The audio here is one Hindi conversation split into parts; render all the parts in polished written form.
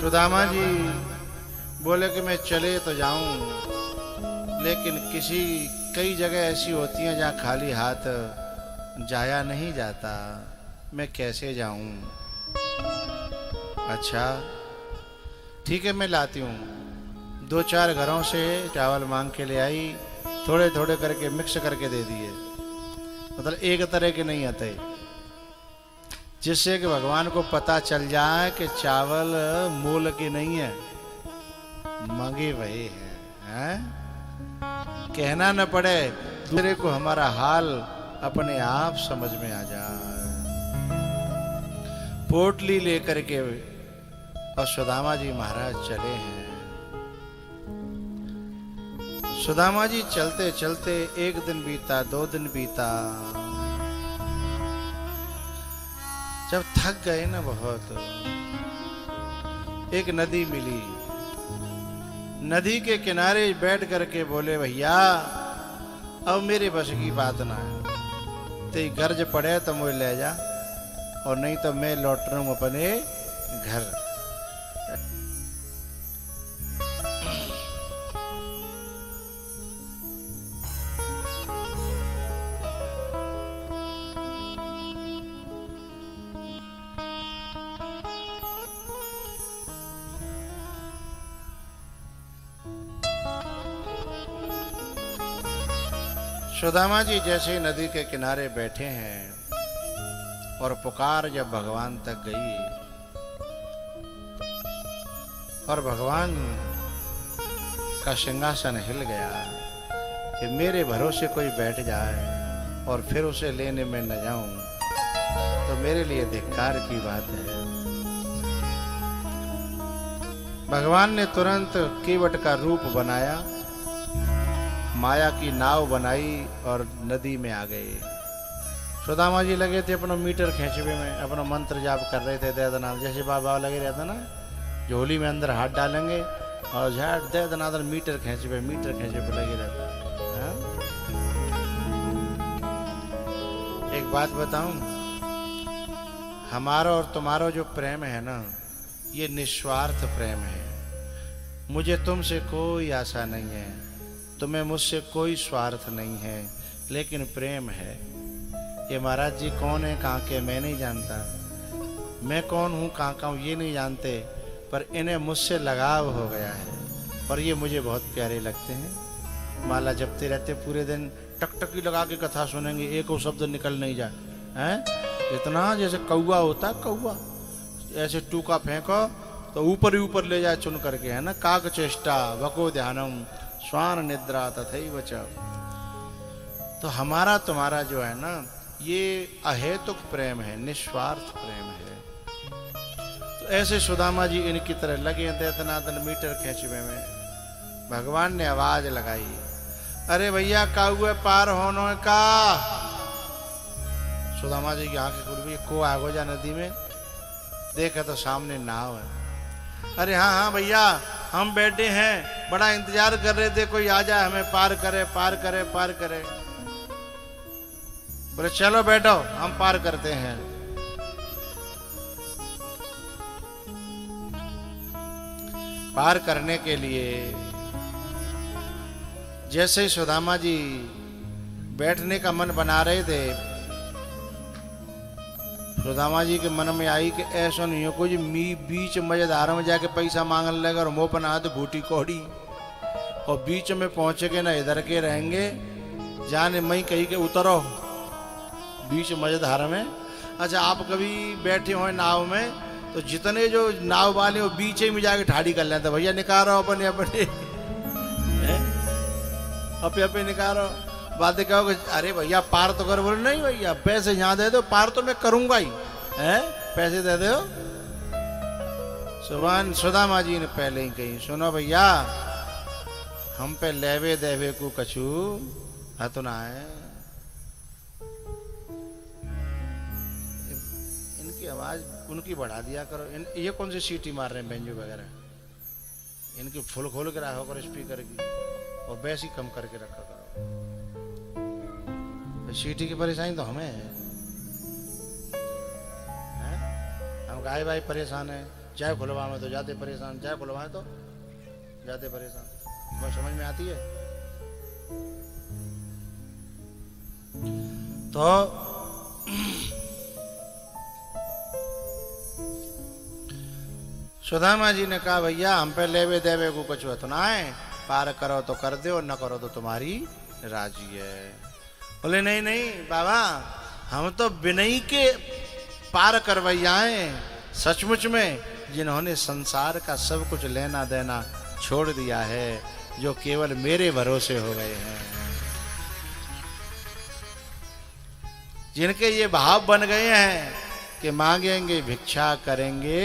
सुदामा जी बोले कि मैं चले तो जाऊं, लेकिन कई जगह ऐसी होती हैं जहाँ खाली हाथ जाया नहीं जाता, मैं कैसे जाऊं। अच्छा ठीक है, मैं लाती हूँ। 2-4 घरों से चावल मांग के ले आई, थोड़े थोड़े करके मिक्स करके दे दिए, मतलब एक तरह के नहीं आते, जिससे कि भगवान को पता चल जाए कि चावल मूल की नहीं है, मंगे वही हैं? कहना न पड़े दूसरे को, हमारा हाल अपने आप समझ में आ जाए। पोटली लेकर के और सुदामा जी महाराज चले हैं। सुदामा जी चलते चलते 1 दिन बीता, 2 दिन बीता, जब थक गए ना बहुत, एक नदी मिली। नदी के किनारे बैठ करके बोले, भैया अब मेरे बस की बात ना है, ते गर्ज पड़े तो मुझे ले जा, और नहीं तो मैं लौट रहा हूं अपने घर। सुदामा जी जैसे ही नदी के किनारे बैठे हैं और पुकार जब भगवान तक गई, और भगवान का सिंहासन हिल गया कि मेरे भरोसे कोई बैठ जाए और फिर उसे लेने में न जाऊं, तो मेरे लिए धिक्कार की बात है। भगवान ने तुरंत कीवट का रूप बनाया, माया की नाव बनाई और नदी में आ गए। सुदामा जी लगे थे अपना मीटर खींचवे में, अपना मंत्र जाप कर रहे थे, दे दनादन, जैसे बाबा लगे रहता ना, झोली में अंदर हाथ डालेंगे और झाट दे दनादन मीटर खींचवे लगे रहता है। एक बात बताऊं, हमारा और तुम्हारा जो प्रेम है ना, ये निस्वार्थ प्रेम है। मुझे तुमसे कोई आशा नहीं है, तुम्हें मुझसे कोई स्वार्थ नहीं है, लेकिन प्रेम है। ये महाराज जी कौन है, कहाँ के, मैं नहीं जानता, मैं कौन हूँ, कहाँ का हूँ, ये नहीं जानते, पर इन्हें मुझसे लगाव हो गया है और ये मुझे बहुत प्यारे लगते हैं। माला जपते रहते पूरे दिन, टकटकी लगा के कथा सुनेंगे, एक वो शब्द निकल नहीं जाए हैं, इतना जैसे कौवा होता, कौवा ऐसे टूका फेंको तो ऊपर ही ऊपर ले जाए चुन करके, है ना। काक चेष्टा वको ध्यानम स्वान निद्रा तथैव च। तो हमारा तुम्हारा जो है ना, ये अहेतुक प्रेम है, निस्वार्थ प्रेम है। तो ऐसे सुदामा जी इनकी तरह लगे दनादन मीटर खींचवे में। भगवान ने आवाज लगाई, अरे भैया काउए पार होनो का। सुदामा जी की आंखें खुल गई, को आगो जा नदी में, देखा तो सामने नाव है। अरे हाँ हाँ भैया, हम बैठे हैं, बड़ा इंतजार कर रहे थे कोई आ जाए हमें पार करे पार करे पार करे। बोले चलो बैठो, हम पार करते हैं। पार करने के लिए जैसे ही सुदामा जी बैठने का मन बना रहे थे, सुदामा जी के मन में आई कि ऐसा नहीं हो कुछ बीच मजेदार में जाके पैसा मांगने लगा और मुंह बना दे भूटी कौड़ी, और बीच में पहुंचेंगे ना इधर के रहेंगे, जाने मई कही के उतरो बीच मजेदार में। अच्छा आप कभी बैठे हो नाव में, तो जितने जो नाव वाले वो बीच में जाके ठाड़ी कर लेते, भैया निकालो अपने अपने अपने अपने निकालो। बातें कहो, अरे भैया पार तो कर। बोले नहीं भैया पैसे यहाँ दे दो, पार तो मैं करूंगा ही, हैं पैसे दे दो। सुदामा जी ने पहले ही कही, सुनो भैया हम पे लेवे देवे को कछु हत ना है। इनकी आवाज उनकी बढ़ा दिया करो। ये कौन सी सीटी मार रहे हैं बेंजो वगैरह, इनकी फुल खोल के रखा करो स्पीकर की, और बेस ही कम करके रखा करो। सीटी की परेशानी तो हमें है? हम गाय भाई परेशान है, चाय खुलवाए तो जाते परेशान, चाय खुलवाए तो जाते परेशान। वह समझ में आती है। तो सुदामा जी ने कहा भैया हम पे लेवे देवे को कुछ तो ना है, पार करो तो कर दो, न करो तो तुम्हारी राजी है। बोले नहीं नहीं बाबा, हम तो विनयी के पार करवैया हैं, सचमुच में जिन्होंने संसार का सब कुछ लेना देना छोड़ दिया है, जो केवल मेरे भरोसे हो गए हैं, जिनके ये भाव बन गए हैं कि मांगेंगे भिक्षा करेंगे,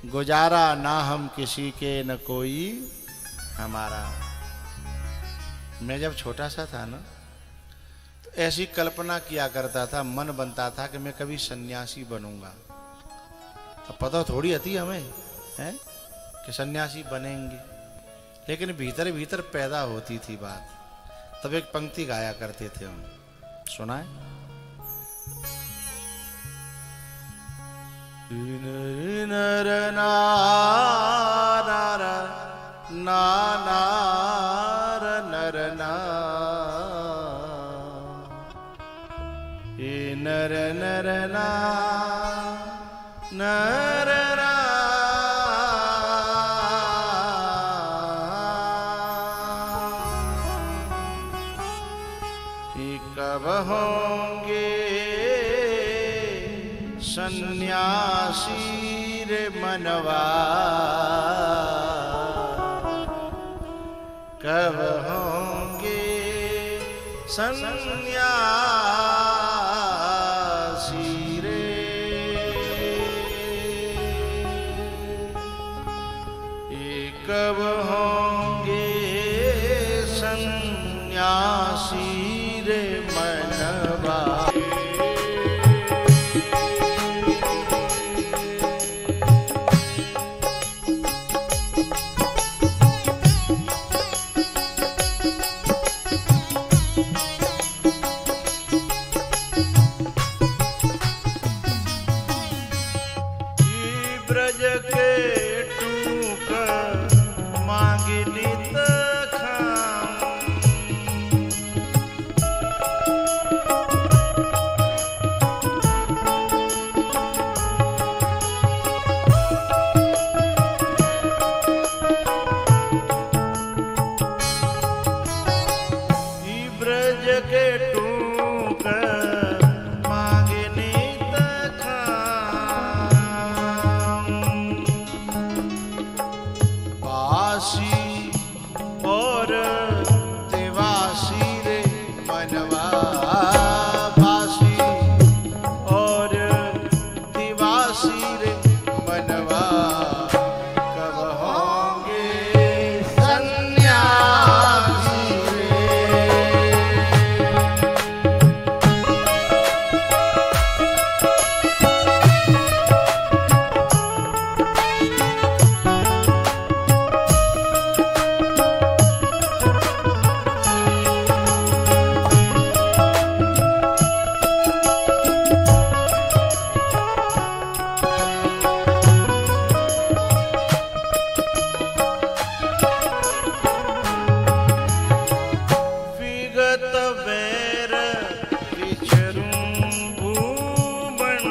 गुजारा ना हम किसी के न कोई हमारा। मैं जब छोटा सा था ना, तो ऐसी कल्पना किया करता था, मन बनता था कि मैं कभी सन्यासी बनूंगा। अब पता थोड़ी आती हमें है कि सन्यासी बनेंगे, लेकिन भीतर भीतर पैदा होती थी बात। तब एक पंक्ति गाया करते थे हम, सुनाए। नर नार नर ना, नर नर ना नर ना, कब होंगे सन्यासी रे मनवा, कब होंगे सन्यासी रे, कब होंगे सन्यासी रे मनवा। ब्रज के टूक मांगे नित खाम, ब्रज के टूक मांगे नित खाम, वासी और देवासी रे मनवा, वासी और देवासी रे मनवा, कब होंगे सन्यासी रे। विगत वैर विचरूं भूमंडल,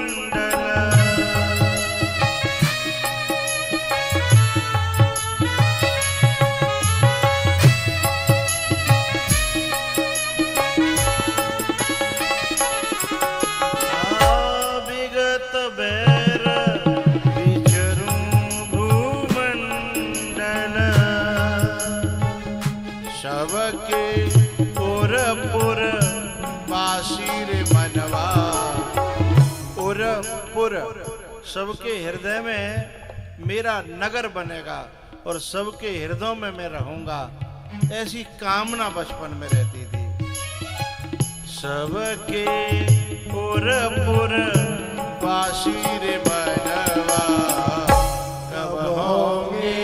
विगत वैर विचरूं भूमंडल, सबके पुर पुर वासी रे मनवा, पुर पुर सबके हृदय में मेरा नगर बनेगा और सबके हृदयों में मैं रहूंगा, ऐसी कामना बचपन में रहती थी। सबके पुर पुर वासी रे मनवा, कब होंगे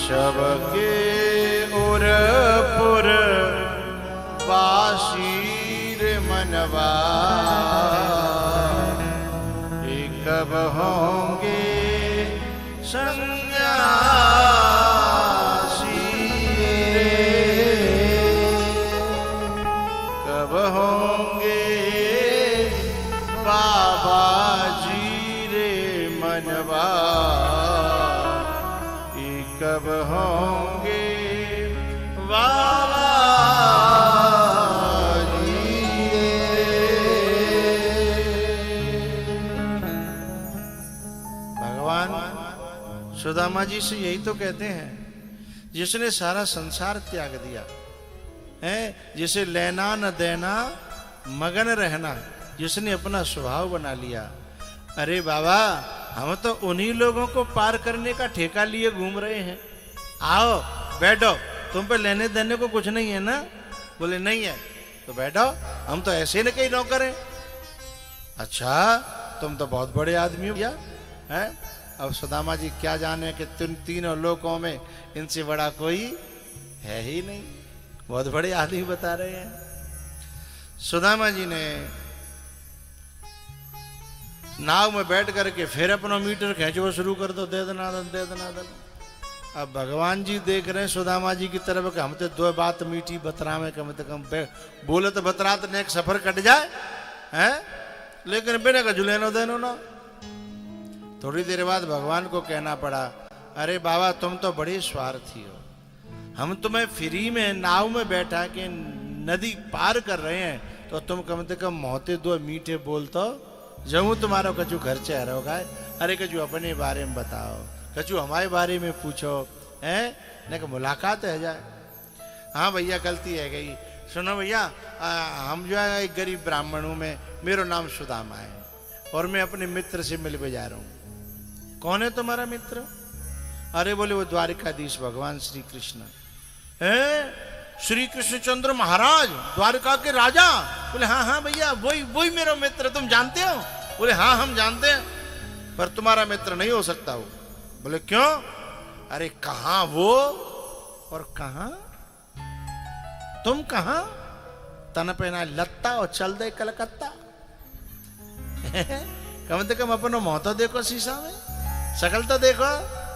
सबके उर पुर बासीर मनवा कब होंगे सन्यासी कब होंगे बाबा जी रे मनवा कब होंगे बाबा सुदामा जी से यही तो कहते हैं, जिसने सारा संसार त्याग दिया है, जिसे लेना न देना मगन रहना, जिसने अपना स्वभाव बना लिया। अरे बाबा, हम तो उन्हीं लोगों को पार करने का ठेका लिए घूम रहे हैं। आओ बैठो, तुम पे लेने देने को कुछ नहीं है ना? बोले नहीं है तो बैठो, हम तो ऐसे न कहीं नौकर हैं। अच्छा, तुम तो बहुत बड़े आदमी हो क्या है? अब सुदामा जी क्या जाने कि तुम तीनों लोकों में इनसे बड़ा कोई है ही नहीं। बहुत बड़े आदमी बता रहे हैं। सुदामा जी ने नाव में बैठ करके फिर अपना मीटर खींचना शुरू कर दो, दे देना दे देना दे। अब भगवान जी देख रहे हैं सुदामा जी की तरफ कि हम तो दो बात मीठी बतरा में कम से कम बोले तो बतरा तो नेक सफर कट जाए हैं, लेकिन बिना का जुलेनो देनो ना। थोड़ी देर बाद भगवान को कहना पड़ा, अरे बाबा तुम तो बड़े स्वार्थी हो, हम तुम्हें फ्री में नाव में बैठा के नदी पार कर रहे हैं, तो तुम कम से कम मोहते दो मीठे बोल तो जमू तुम्हारा कचू घर से हरोगा। अरे कचू अपने बारे में बताओ, कचू हमारे बारे में पूछो, है न कि मुलाकात है जाए। हाँ भैया गलती है गई। सुनो भैया, हम जो है एक गरीब ब्राह्मण हूँ, मैं, मेरा नाम सुदामा है और मैं अपने मित्र से मिलने जा रहा हूँ। कौन है तुम्हारा मित्र? अरे बोले वो द्वारिकाधीश भगवान श्री कृष्ण है, श्री कृष्णचंद्र महाराज द्वारका के राजा। बोले हाँ हाँ भैया वही वही मेरा मित्र, तुम जानते हो? बोले हाँ हम जानते हैं, पर तुम्हारा मित्र नहीं हो सकता वो। बोले क्यों? अरे कहाँ वो और कहाँ तुम? कहाँ तन पहना लत्ता और चल दे कलकत्ता। कम से कम अपनो मुंह तो देखो शीशा में, शकल तो देखो,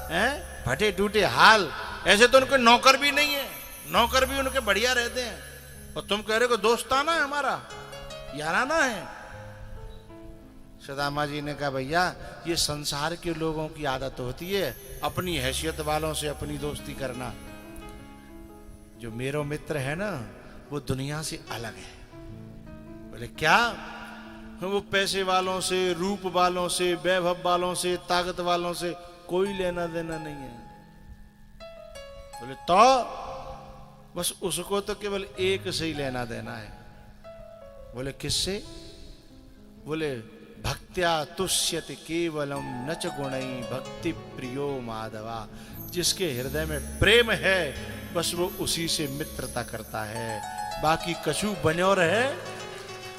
हैं फटे टूटे हाल। ऐसे तो उनके नौकर भी नहीं है, नौकर भी उनके बढ़िया रहते हैं, और तुम कह रहे हो दोस्ताना है हमारा, याराना है। सुदामा जी ने कहा भैया ये संसार के लोगों की आदत होती है अपनी हैसियत वालों से अपनी दोस्ती करना। जो मेरा मित्र है ना वो दुनिया से अलग है। बोले क्या? वो पैसे वालों से, रूप वालों से, वैभव वालों से, ताकत वालों से कोई लेना देना नहीं है। बोले तो बस उसको तो केवल एक से ही लेना देना है। बोले किससे? बोले भक्त्या तुष्यति केवलम नच गुणई भक्ति प्रियो माधवा। जिसके हृदय में प्रेम है बस वो उसी से मित्रता करता है, बाकी कछु बन्योर है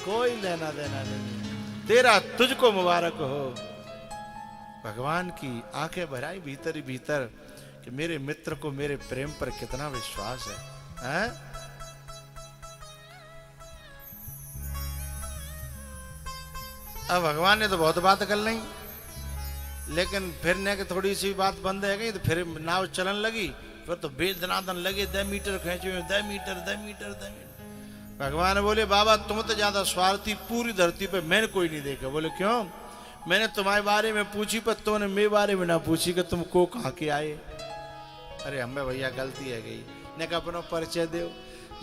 कोई लेना देना नहीं। तेरा तुझको मुबारक हो। भगवान की आंखें भराई भीतर ही भीतर कि मेरे मित्र को मेरे प्रेम पर कितना विश्वास है, अब भगवान ने तो बहुत बात कर ली, लेकिन फिर ने कि थोड़ी सी बात बंद है गई तो फिर नाव चलन लगी। फिर तो बेदनादन लगे, 10 मीटर खींचे, 10 मीटर 10 मीटर 10 मीटर। भगवान बोले बाबा तुम तो ज्यादा स्वार्थी पूरी धरती पे मैंने कोई नहीं देखा। बोले क्यों? मैंने तुम्हारे बारे में पूछी पर तुमने मेरे बारे में ना पूछी कि तुम को कहाँ के आए। अरे हमें भैया गलती है गई, ने कहा अपना परिचय दो।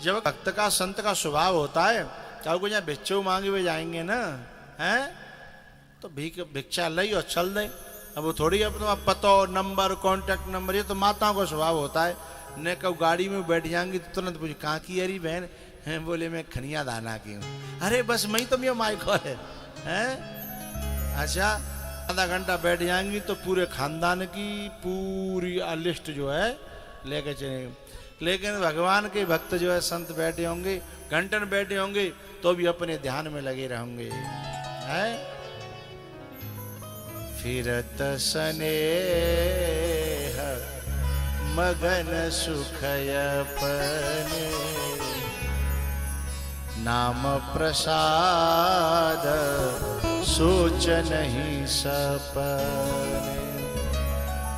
जब भक्त का संत का स्वभाव होता है चाहे को यहाँ भिक्षु मांगे हुए जाएंगे ना, हैं तो भिक्षा लई और चल दे। अब वो थोड़ी अपना पतो नंबर कांटेक्ट नंबर, ये तो माताओं का स्वभाव होता है। ने कब गाड़ी में बैठ जाएंगी तो तुरंत पूछे कहाँ की अरी बहन हैं? बोले मैं खनिया दाना की हूँ। अरे बस मैं तो मेरा माइको है, हैं? अच्छा आधा घंटा बैठ जाएंगी तो पूरे खानदान की पूरी लिस्ट जो है लेके चलेंगे। लेकिन भगवान के भक्त जो है संत बैठे होंगे, घंटन बैठे होंगे तो भी अपने ध्यान में लगे रहेंगे, हैं? फिरत स्नेह मगन सुखयपने नाम प्रसाद सोच नहीं सपने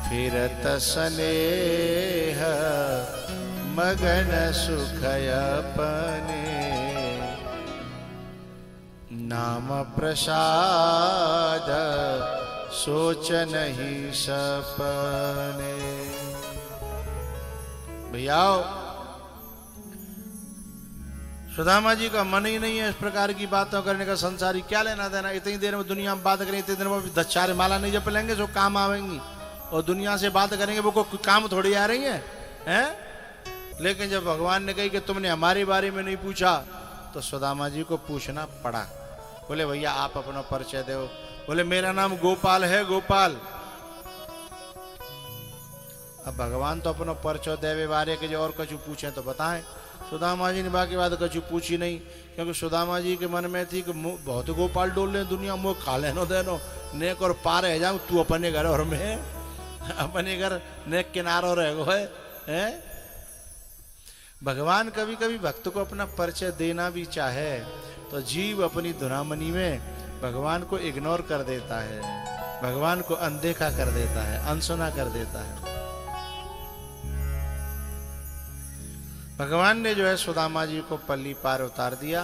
फिरत स्नेह मगन सुखयपने नाम प्रसाद सोच नहीं सपने। भैया सुदामा जी का मन ही नहीं है इस प्रकार की बातों करने का। संसारी क्या लेना देना, इतनी देर में दुनिया में बात करें, इतनी देर में 10 माला नहीं जप लेंगे जो काम आवेंगी, और दुनिया से बात करेंगे वो कोई काम थोड़ी आ रही है, हैं? लेकिन जब भगवान ने कही कि तुमने हमारे बारे में नहीं पूछा तो सुदामा जी को पूछना पड़ा। बोले भैया आप अपना परिचय दो। बोले मेरा नाम गोपाल है, गोपाल। अब भगवान तो अपना परिचय देवे बारे के जो और कछु पूछे तो बताएं। सुदामा जी ने बाकी बात कछु पूछी नहीं, क्योंकि सुदामा जी के मन में थी कि बहुत गोपाल डोल ले दुनिया, मुँह खा लेनो देनो नेक और पार है जाऊँ, तू अपने घर और मैं अपने घर नेक किनारो रह गो है। भगवान कभी कभी भक्त को अपना परिचय देना भी चाहे तो जीव अपनी धुनामनी में भगवान को इग्नोर कर देता है, भगवान को अनदेखा कर देता है, अनसुना कर देता है। भगवान ने जो है सुदामा जी को पल्ली पार उतार दिया,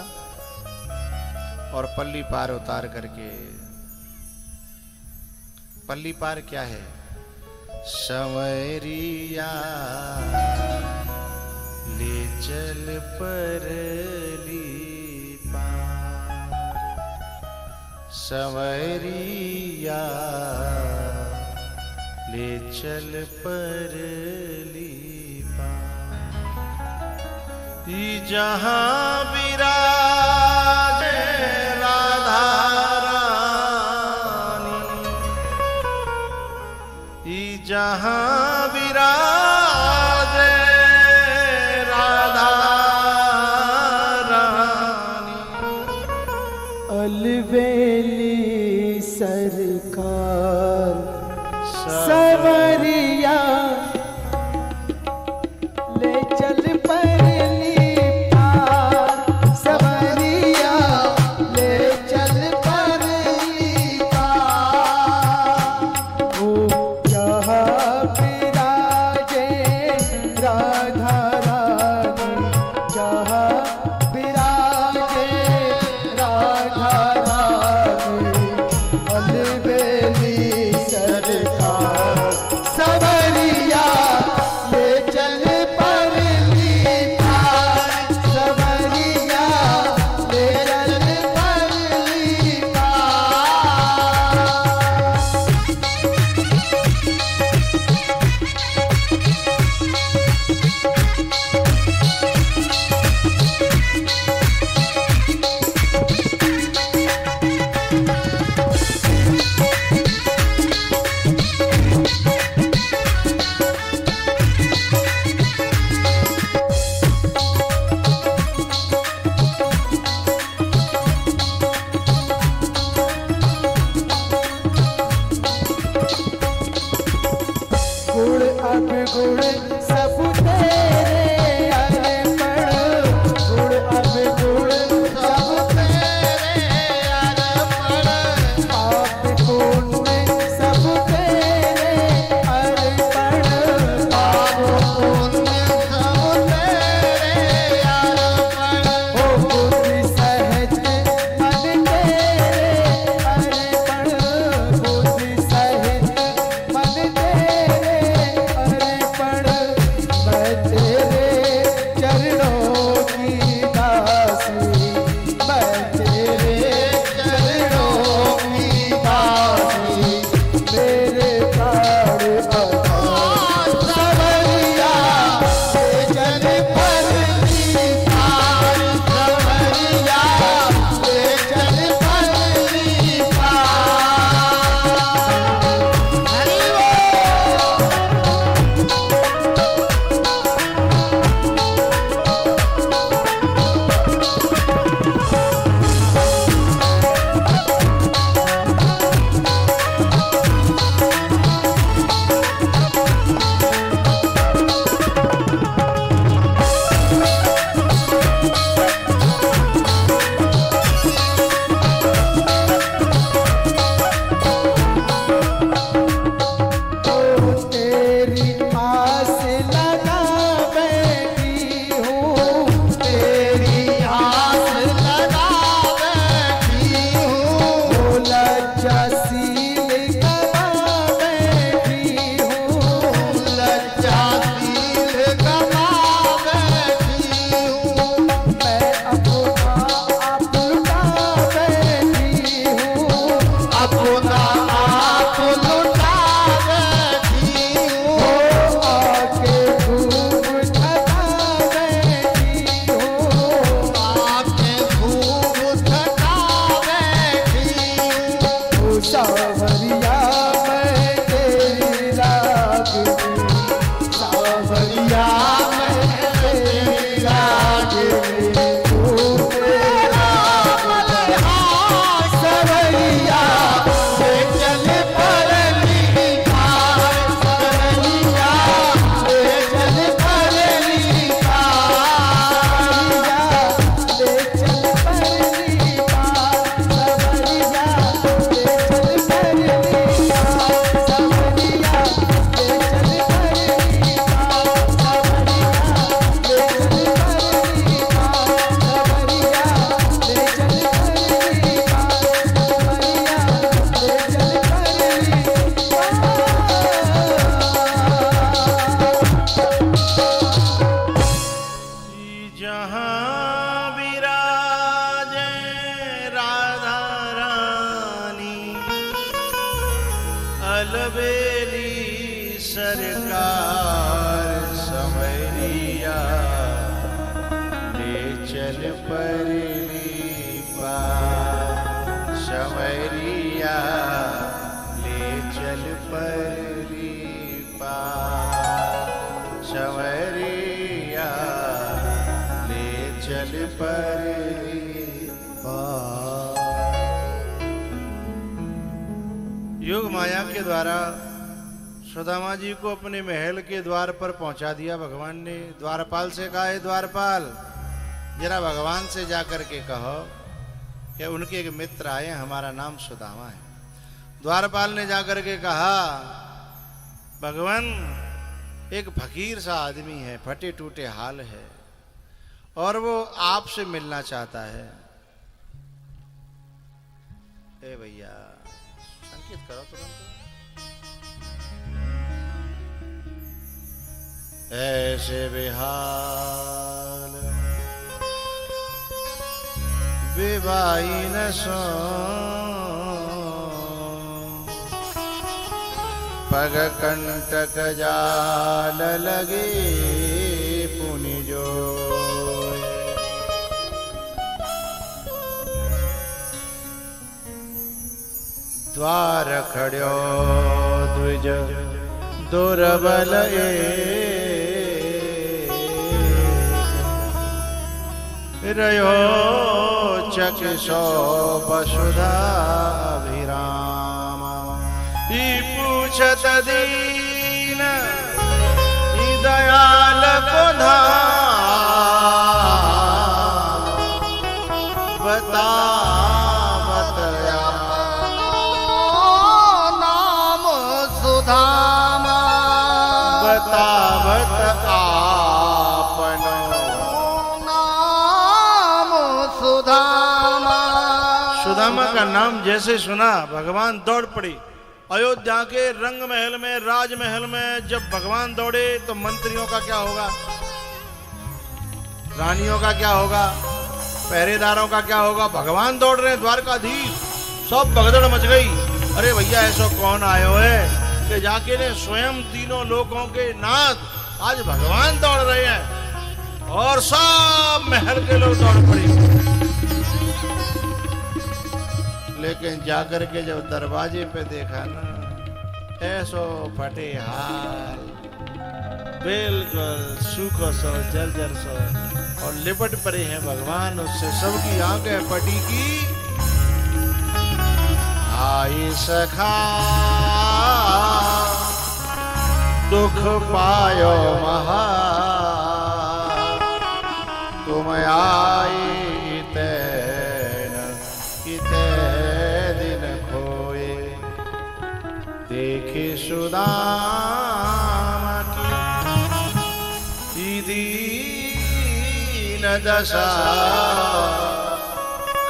और पल्ली पार उतार करके, पल्ली पार क्या है? संवरिया ले चल परली पार, संवरिया ले चल परली जहाँ विराजे राधा रानी, जहाँ विराजे राधा रानी, अलवेली सरकार सवरिया ले चल परली पार, सवरिया ले चल परली पार। ओ जहाँ विराजे राधा रानी, जहाँ विराजे राधा रानी, अलवेली सरकार सवरिया ले चल परली पार, सवरिया ले चल परली पार। गुण अवगुण सब तेरे अर्पण, गुण अवगुण सब तेरे अर्पण, पाप पुण्य सब तेरे अर्पण, पाप पुण्य सब तेरे अर्पण। ओ बुद्धि सहज मन तेरे अर्पण, बुद्धि सहज मन तेरे अर्पण, संवरिया ले चल पर योग माया के द्वारा सुदामा जी को अपने महल के द्वार पर पहुंचा दिया भगवान ने। द्वारपाल से कहा है, द्वारपाल जरा भगवान से जाकर के कहो कि उनके एक मित्र आए, हमारा नाम सुदामा है। द्वारपाल ने जाकर के कहा, भगवान एक फकीर सा आदमी है, फटे टूटे हाल है और वो आपसे मिलना चाहता है। ए भैया संकेत करो तुरंत। ऐसे बेहाल विवाही न सो पग कंटक जाल लगे पुनि जो द्वार खड़ो द्विज दुर्बल रयो चक्षो वसुधा अभिराम पूछत दीन दयाल को बता बतया नाम सुधामा बतावत आपनो नाम सुधामा। सुदामा का नाम जैसे सुना भगवान दौड़ पड़ी। अयोध्या के रंग महल में, राजमहल में जब भगवान दौड़े तो मंत्रियों का क्या होगा, रानियों का क्या होगा, पहरेदारों का क्या होगा। भगवान दौड़ रहे हैं, द्वारकाधीश, सब भगदड़ मच गई। अरे भैया ऐसा कौन आयो है कि जाके ने स्वयं तीनों लोकों के नाथ आज भगवान दौड़ रहे हैं। और सब महल के लोग दौड़ पड़े। लेकिन जाकर के जब दरवाजे पे देखा ना, ऐसो फटे हाल, बिल्कुल सूखो सो जर्जर सो और लिपट पड़े हैं भगवान उससे। सबकी आंखें पटी की आई सखा दुख पायो महा तुम आई देखे सुदामा की दीन दशा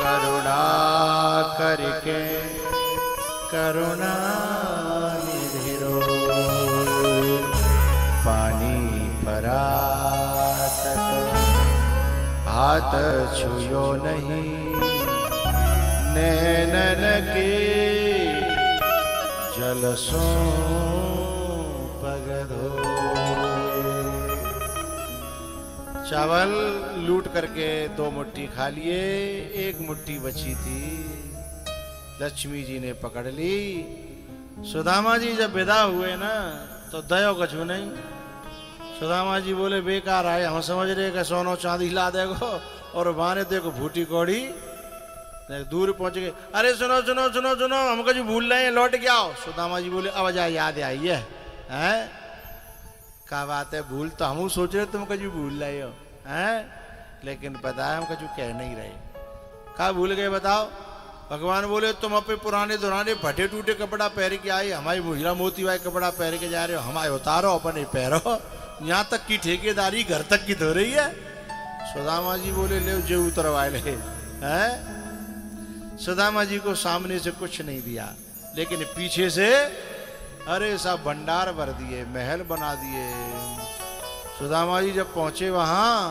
करुणा करके करुणा निधि रो पानी परात हाथ छुयो नहीं नैनन के जल सो पग धोए। चावल लूट करके 2 मुट्ठी खा लिए, 1 मुट्ठी बची थी, लक्ष्मी जी ने पकड़ ली। सुदामा जी जब विदा हुए ना तो दयो कछु नहीं। सुदामा जी बोले बेकार आए, हम समझ रहे कि सोनो चांदी ला देगो और माने देखो भूटी कौड़ी। दूर पहुंच गए, अरे सुनो सुनो सुनो सुनो हम कभी भूल रहे हैं, लौट के आओ। सुदामा जी बोले अब जा याद आई है, हैं क्या बात है, भूल तो हम सोच रहे तुम कभी भूल रहे हो, हैं लेकिन पता है हम कभी कह नहीं रहे। क्या भूल गए बताओ। भगवान बोले तुम अपने पुराने दुराने फटे टूटे कपड़ा पहन के आए, हमारी हीरा मोती वाले कपड़ा पहन के जा रहे हो, हमारे उतारो अपने पैरो, यहाँ तक की ठेकेदारी घर तक की धो रही है। सुदामा जी बोले ले जो उतरवा ले, हैं सुदामा जी को सामने से कुछ नहीं दिया, लेकिन पीछे से अरे सब भंडार भर दिए, महल बना दिए। सुदामा जी जब पहुंचे वहां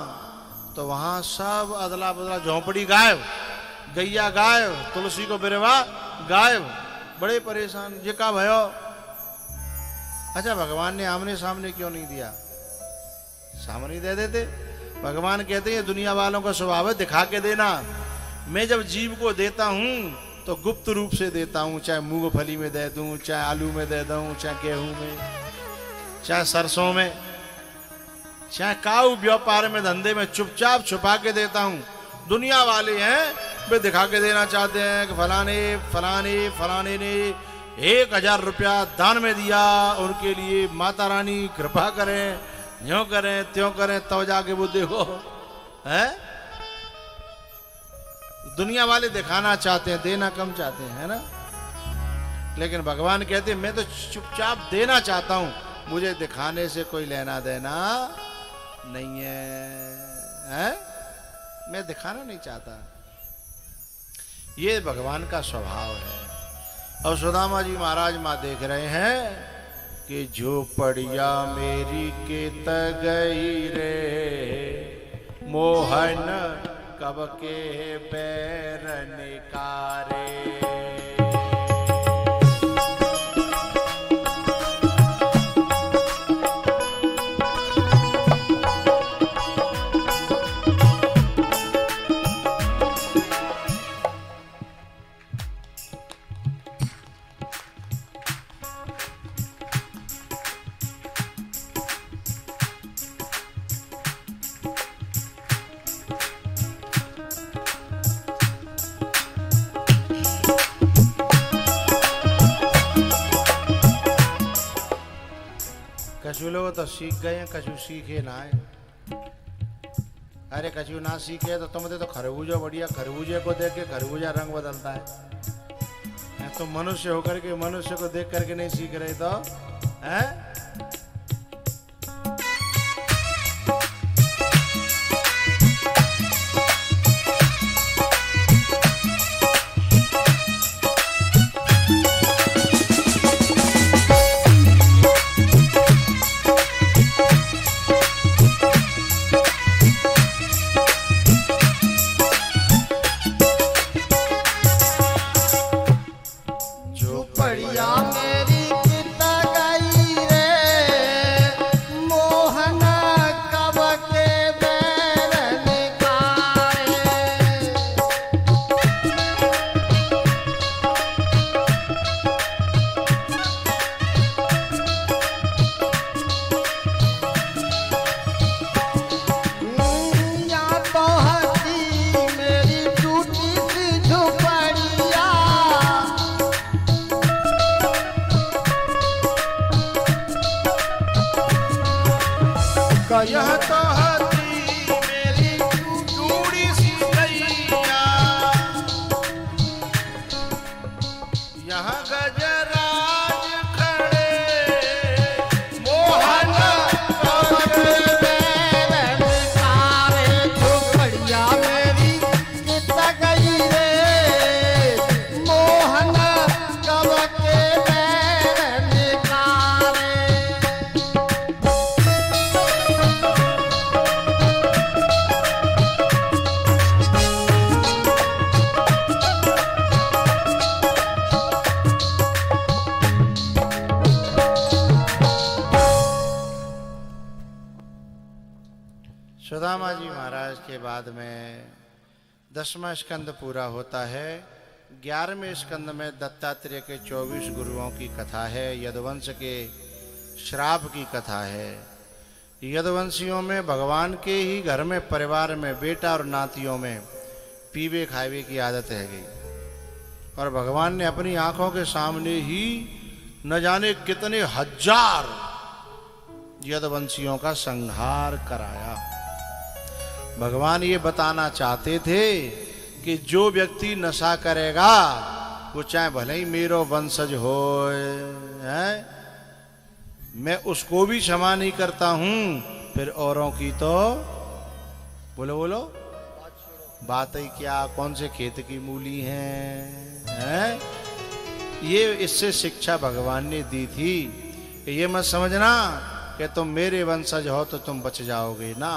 तो वहां सब अदला बदला, झोंपड़ी गायब, गैया गायब, तुलसी को बिरवा गायब। बड़े परेशान, ये का भयो। अच्छा भगवान ने आमने सामने क्यों नहीं दिया, सामने दे देते। भगवान कहते हैं दुनिया वालों का स्वभाव है दिखा के देना। मैं जब जीव को देता हूं तो गुप्त रूप से देता हूं, चाहे मूंगफली में दे दूं, चाहे आलू में दे दूं, चाहे गेहूं में, चाहे सरसों में। चाहे काऊ व्यापार में धंधे में चुपचाप छुपा के देता हूं। दुनिया वाले हैं वे दिखा के देना चाहते हैं कि फलाने फलाने फलाने ने 1000 रुपया दान में दिया, उनके लिए माता रानी कृपा करें, यूं करें त्यों करें, तो जाके वो देखो है। दुनिया वाले दिखाना चाहते हैं, देना कम चाहते हैं, है ना। लेकिन भगवान कहते हैं मैं तो चुपचाप देना चाहता हूं, मुझे दिखाने से कोई लेना देना नहीं है? मैं दिखाना नहीं चाहता। ये भगवान का स्वभाव है। और सुदामा जी महाराज मां देख रहे हैं कि झोपड़िया मेरी केत गई रे, मोहन कब के पैर निकारे। कछु लोग तो सीख गए हैं, कछु सीखे ना है। अरे कछु ना सीखे तो तुम तो खरबूजा बढ़िया, खरबूजे को देख के खरबूजा रंग बदलता है। तो मनुष्य होकर के मनुष्य को देख करके नहीं सीख रहे तो है। यह तो हती मेरी टूटी सी गैया, यहाँ गजराज खड़े मोहन कब के पैर निकारे। झोपड़िया मेरी केत गई रे, मोहन कब के पैर निकारे। सुदामा जी महाराज के बाद में 10वां स्कंद पूरा होता है। 11वें स्कंद में दत्तात्रेय के 24 गुरुओं की कथा है, यदुवंश के श्राप की कथा है। यदुवंशियों में भगवान के ही घर में परिवार में बेटा और नातियों में पीवे खावे की आदत है गई, और भगवान ने अपनी आंखों के सामने ही न जाने कितने हजार यदुवंशियों का संहार कराया। भगवान ये बताना चाहते थे कि जो व्यक्ति नशा करेगा वो चाहे भले ही मेरो वंशज हो, मैं उसको भी क्षमा नहीं करता हूं, फिर औरों की तो बोलो बोलो बात ही क्या, कौन से खेत की मूली हैं? ये इससे शिक्षा भगवान ने दी थी कि ये मत समझना कि तुम मेरे वंशज हो तो तुम बच जाओगे ना।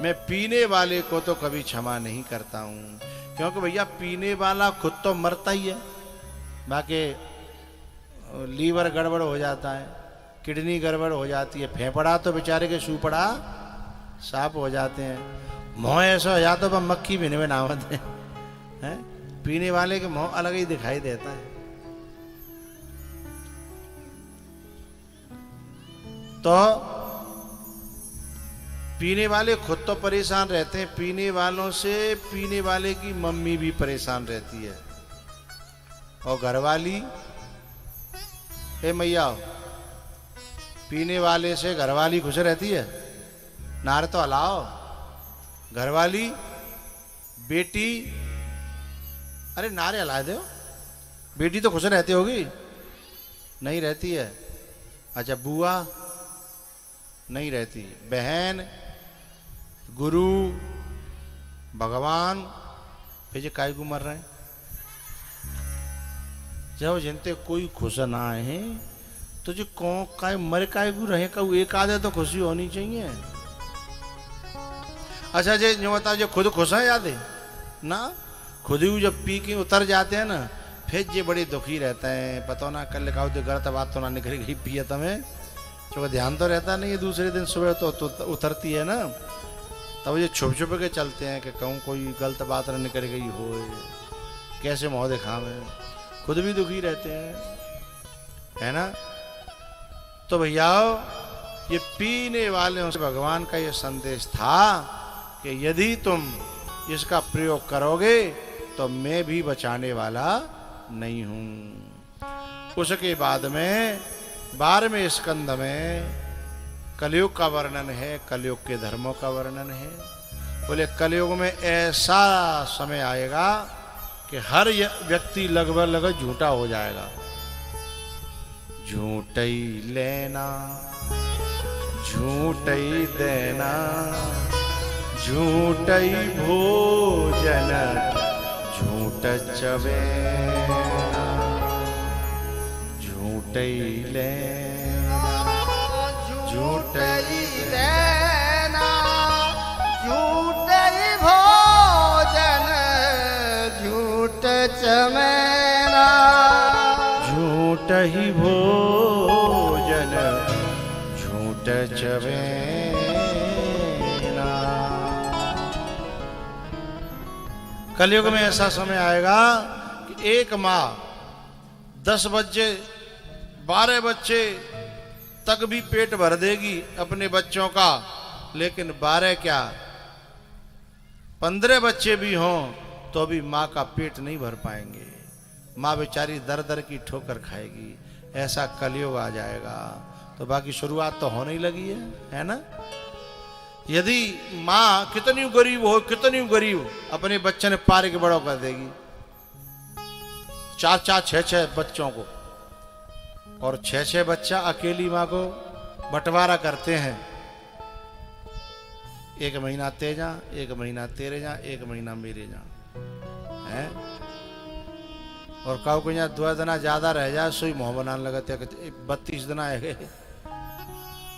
मैं पीने वाले को तो कभी क्षमा नहीं करता हूं, क्योंकि भैया पीने वाला खुद तो मरता ही है, बाकी लीवर गड़बड़ हो जाता है, किडनी गड़बड़ हो जाती है, फेफड़ा तो बेचारे के सुपड़ा साफ हो जाते हैं। मुँह ऐसा हो जाता तो मक्खी भी नहीं नावत है। पीने वाले के मुँह अलग ही दिखाई देता है। तो पीने वाले खुद तो परेशान रहते हैं, पीने वालों से पीने वाले की मम्मी भी परेशान रहती है। और घरवाली, ए मैया, पीने वाले से घरवाली खुश रहती है? नारे तो हलाओ। घरवाली, बेटी, अरे नारे हला दो। बेटी तो खुश रहती होगी? नहीं रहती है। अच्छा, बुआ नहीं रहती, बहन, गुरु, भगवान, फिर जे काय को मर रहे हैं? जब जनते कोई खुश ना है तो जो कौन काय मर काय को रहे का एक आधे तो खुशी होनी चाहिए। अच्छा जे जो बता, जो खुद खुश है याद है ना, खुद ही जब पी के उतर जाते हैं ना, फिर ये बड़े दुखी रहते हैं। पता ना कल लिखा तो गलत बात तो ना निकल गई पिए तुम्हें, क्योंकि ध्यान तो रहता नहीं है। दूसरे दिन सुबह तो उतरती है ना, तब ये छुप छुप के चलते हैं कि कहूँ कोई गलत बात ना निकल गई हो, कैसे मुँह दिखावे, खुद भी दुखी रहते हैं, है ना। तो भैया ये पीने वाले से भगवान का ये संदेश था कि यदि तुम इसका प्रयोग करोगे तो मैं भी बचाने वाला नहीं हूं। उसके बाद में 12वें स्कंद में कलयुग का वर्णन है, कलयुग के धर्मों का वर्णन है। बोले कलयुग में ऐसा समय आएगा कि हर व्यक्ति लगभग झूठा हो जाएगा। झूठ ही लेना, झूठ ही देना, झूठ ही भोजन, झूठ चवेना, झूठ ही लेना, झूठ ही लेना, झूठ ही भोजन, झूठ चमेना, झूठ ही भोजन, झूठ चवेना। कलयुग में ऐसा समय आएगा कि एक माँ 10 बच्चे 12 बच्चे तक भी पेट भर देगी अपने बच्चों का, लेकिन 12 क्या 15 बच्चे भी हों तो भी माँ का पेट नहीं भर पाएंगे। माँ बेचारी दर दर की ठोकर खाएगी। ऐसा कलयुग आ जाएगा। तो बाकी शुरुआत तो होने ही लगी है ना। यदि माँ कितनी गरीब हो, कितनी गरीब, अपने बच्चे ने पार के बड़ो कर देगी, 4-4 6-6 बच्चों को, और 6-6 बच्चा अकेली माँ को बंटवारा करते हैं। 1 महीना तेजा, 1 महीना तेरे जा, 1 महीना मेरे जा, है। और काउ को यहाँ 2 दिन ज्यादा रह जाए सोई मुँह बनाने लगा, 32 दिन आए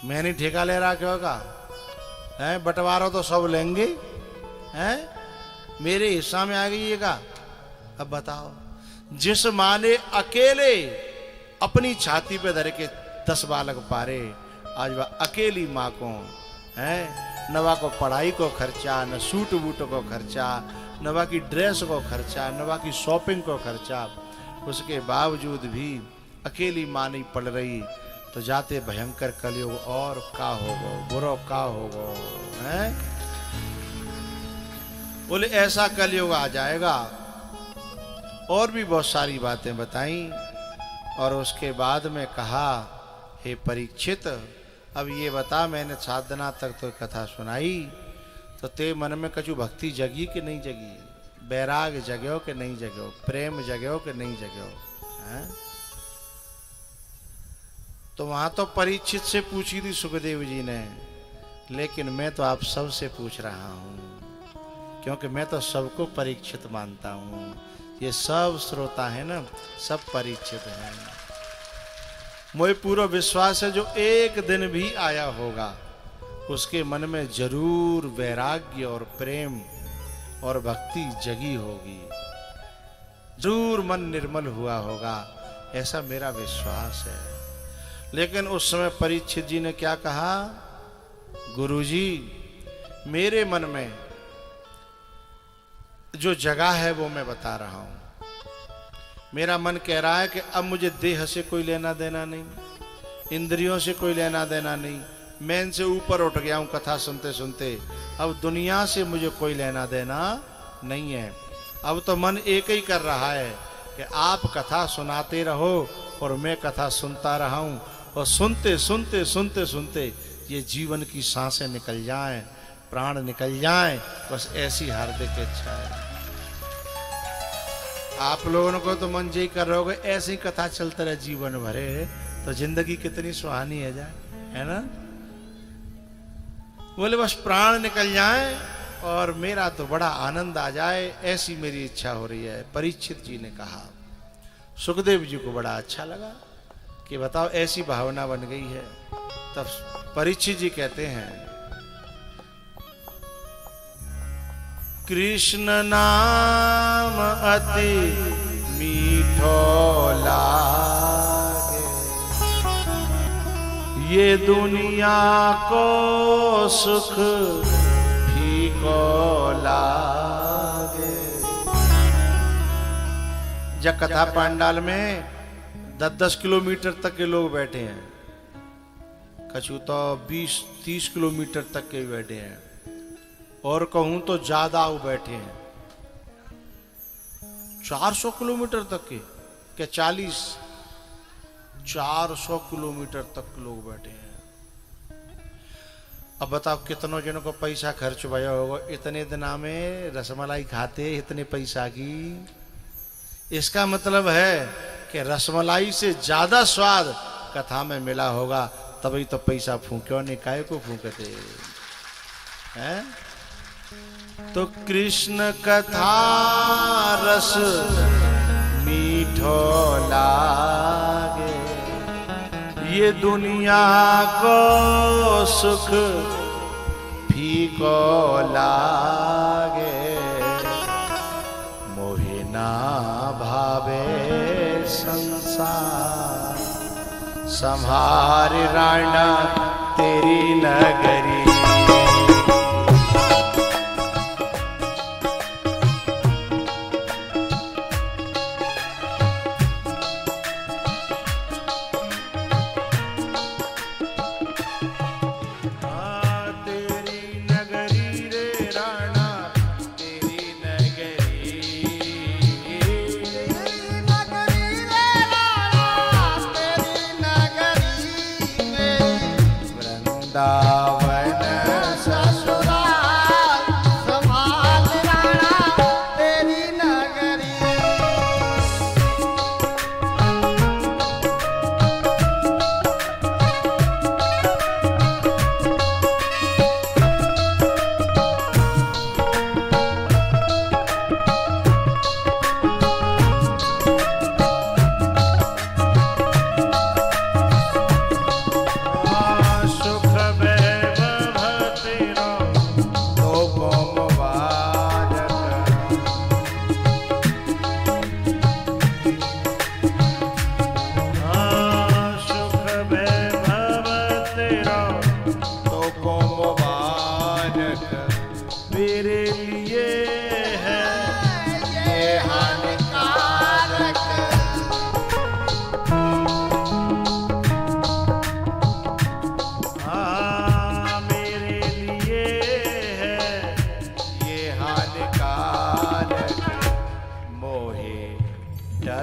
मैं नहीं ठेका ले रहा क्यों का है, बंटवारा तो सब लेंगे, हैं, मेरे हिस्सा में आ गई ये का। अब बताओ, जिस माँ ने अकेले अपनी छाती पे धर के 10 बालक पारे, आज वह अकेली माँ को है, नवा को पढ़ाई को खर्चा, न सूट बूट को खर्चा, नवा की ड्रेस को खर्चा, नवा की शॉपिंग को खर्चा, उसके बावजूद भी अकेली माँ नहीं पड़ रही, तो जाते भयंकर कलयुग और का होगो, बुरो का होगो, हैं। बोले ऐसा कलयुग आ जाएगा। और भी बहुत सारी बातें बताई, और उसके बाद में कहा, हे परीक्षित, अब ये बता, मैंने 7 दिन तक तो कथा सुनाई, तो ते मन में कछु भक्ति जगी कि नहीं जगी, बैराग जगो कि नहीं जगो, प्रेम जगो कि नहीं जगो, हैं। तो वहां तो परीक्षित से पूछी थी सुखदेव जी ने, लेकिन मैं तो आप सब से पूछ रहा हूं, क्योंकि मैं तो सबको परीक्षित मानता हूं। ये सब श्रोता है ना, सब परीक्षित हैं। मुझे पूरा विश्वास है, जो एक दिन भी आया होगा उसके मन में जरूर वैराग्य और प्रेम और भक्ति जगी होगी, जरूर मन निर्मल हुआ होगा, ऐसा मेरा विश्वास है। लेकिन उस समय परीक्षित जी ने क्या कहा, गुरुजी, मेरे मन में जो जगह है वो मैं बता रहा हूं। मेरा मन कह रहा है कि अब मुझे देह से कोई लेना देना नहीं, इंद्रियों से कोई लेना देना नहीं, मैं इनसे ऊपर उठ गया हूं कथा सुनते सुनते। अब दुनिया से मुझे कोई लेना देना नहीं है। अब तो मन एक ही कर रहा है कि आप कथा सुनाते रहो और मैं कथा सुनता रहा हूं, और सुनते सुनते सुनते सुनते ये जीवन की सांसें निकल जाएं, प्राण निकल जाएं, बस ऐसी हार्दिक इच्छा है। आप लोगों को तो मन यही कर रहे होगे ऐसी ही कथा चलते रहे जीवन भरे, तो जिंदगी कितनी सुहानी है जाए, है ना। बोले बस प्राण निकल जाए और मेरा तो बड़ा आनंद आ जाए, ऐसी मेरी इच्छा हो रही है। परीक्षित जी ने कहा। सुखदेव जी को बड़ा अच्छा लगा कि बताओ ऐसी भावना बन गई है। तब परीक्षित जी कहते हैं, कृष्ण नाम अति मीठो लागे, ये दुनिया को सुख फीको लागे। जब कथा पंडाल में 10-10 किलोमीटर तक के लोग बैठे हैं, कछु तो 20-30 किलोमीटर तक के बैठे हैं, और कहूं तो ज्यादा वो बैठे हैं 400 किलोमीटर तक के 400 किलोमीटर तक लोग बैठे हैं। अब बताओ कितनों जनों को पैसा खर्च भया होगा इतने दिना में रसमलाई खाते, इतने पैसा की। इसका मतलब है कि रसमलाई से ज्यादा स्वाद कथा में मिला होगा, तभी तो पैसा फूक्यो नहीं, काहे को फूकते हैं। तो कृष्ण कथा रस मीठो लागे, ये दुनिया को सुख फीको लागे। मोहे ना भावे संसार, संभार राणा तेरी नगरी।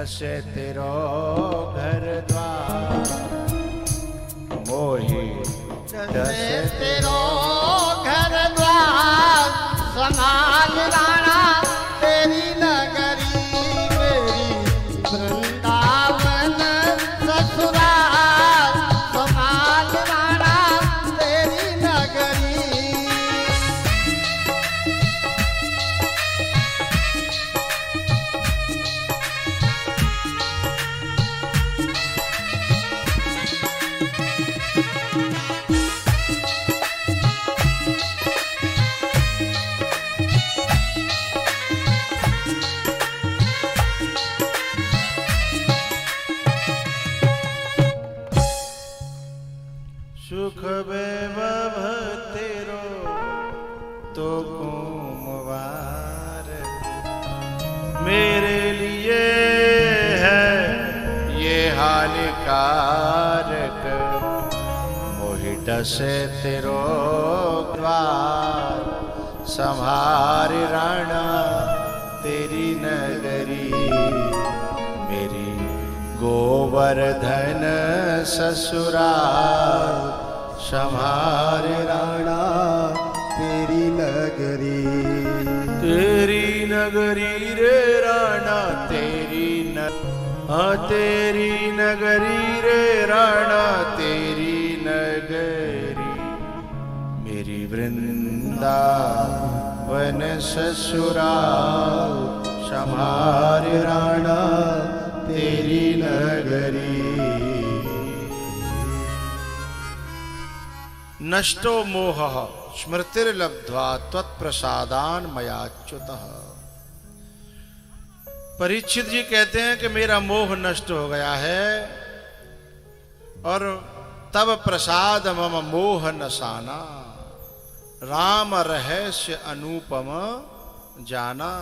से तेरो घर द्वार, मोही से तेरो घर द्वार, संभाल राणा तेरी नगरी। मेरी वृंदावन ससुराल, संभाल राणा तेरी नगरी। सुख वैभव तेरो तो कुमवार, मेरे लिए है ये हानिकारक। मोहि डसे तेरो द्वार, संभार राणा तेरी नगरी। मेरी गोवर्धन ससुराल, संभार राणा तेरी नगरी। तेरी नगरी रे राणा तेरी तेरी नगरी रे राणा तेरी नगरी। मेरी वृंदावन ससुराल, संभार राणा तेरी नगरी। नष्टो मोहः स्मृतिर्लब्ध्वा त्वत्प्रसादान मयाच्युतः। परीक्षित जी कहते हैं कि मेरा मोह नष्ट हो गया है और तब प्रसाद मम मोह नसाना, राम रहस्य अनुपम जाना।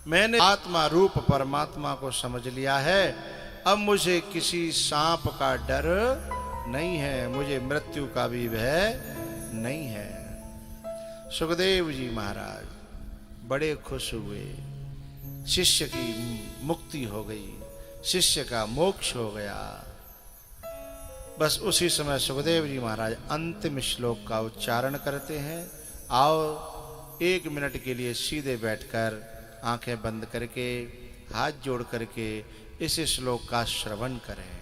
मैंने आत्मा रूप परमात्मा को समझ लिया है, अब मुझे किसी सांप का डर नहीं है, मुझे मृत्यु का भी भय नहीं है। सुखदेव जी महाराज बड़े खुश हुए, शिष्य की मुक्ति हो गई, शिष्य का मोक्ष हो गया। बस उसी समय सुखदेव जी महाराज अंतिम श्लोक का उच्चारण करते हैं। आओ 1 मिनट के लिए सीधे बैठकर आंखें बंद करके हाथ जोड़ करके इस श्लोक का श्रवण करें।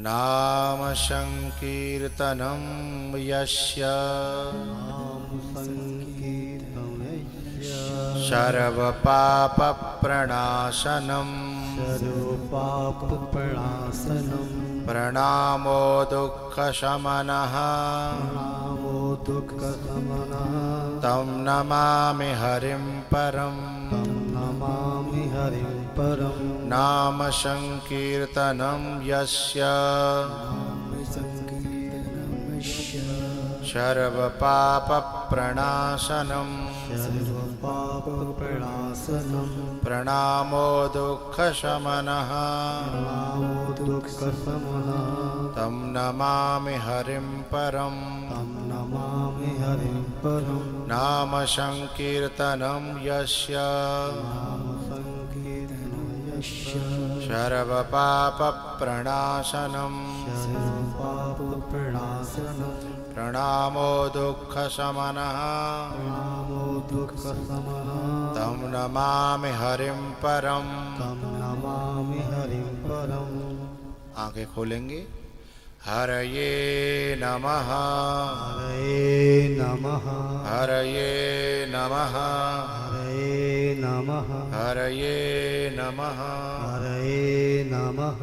नाम संकीर्तनम यस्य सर्व पाप प्रणाशनम, प्रणामो दुःख शमनः, तं नमामि हरिं परं। नाम संकीर्तनं यस्य सर्व पाप प्रणाशनम, प्रणामो दुःख शमनः, तं नमामि हरिं परं। नाम संकीर्तनं यस्य सर्व पाप प्रणाशनम, प्रणामो दुःख शमनः, तं नमामि हरिं परं। आंखें खोलेंगे। हरये नमः, हरये नमः, हरये नमः, हरये नमः, हरये नमः, हरये नमः।